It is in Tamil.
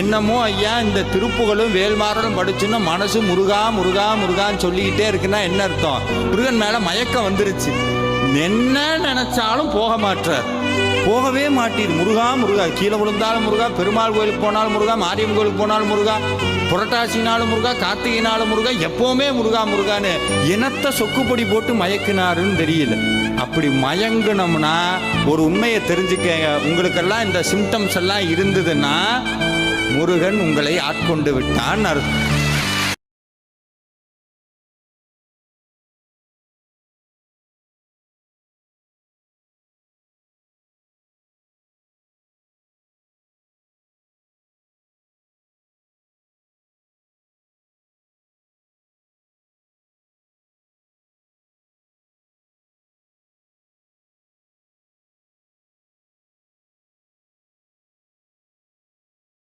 என்னமோ ஐயா இந்த திருப்புகளும் வேல்மாறலும் படிச்சுன்னா மனசு முருகா முருகா முருகான்னு சொல்லிக்கிட்டே இருக்குன்னா என்ன அர்த்தம்? முருகன் மேலே மயக்கம் வந்துருச்சு. என்ன நினைச்சாலும் போக மாட்டார், போகவே மாட்டீர். முருகா முருகா, கீழே விழுந்தாலும் முருகா, பெருமாள் கோயிலுக்கு போனாலும் முருகா, மாரியம்மன் கோயிலுக்கு போனாலும் முருகா, புரட்டாசினாலும் முருகா, கார்த்திகைனாலும் முருகா, எப்பவுமே முருகா முருகான்னு என்னத்தை சொக்குப்பொடி போட்டு மயக்கினாருன்னு தெரியல. அப்படி மயங்கினோம்னா ஒரு உண்மையை தெரிஞ்சுக்க, உங்களுக்கெல்லாம் இந்த சிம்டம்ஸ் எல்லாம் இருந்ததுன்னா முருகன் உங்களை ஆட்கொண்டு விட்டான்னு அர்த்தம்.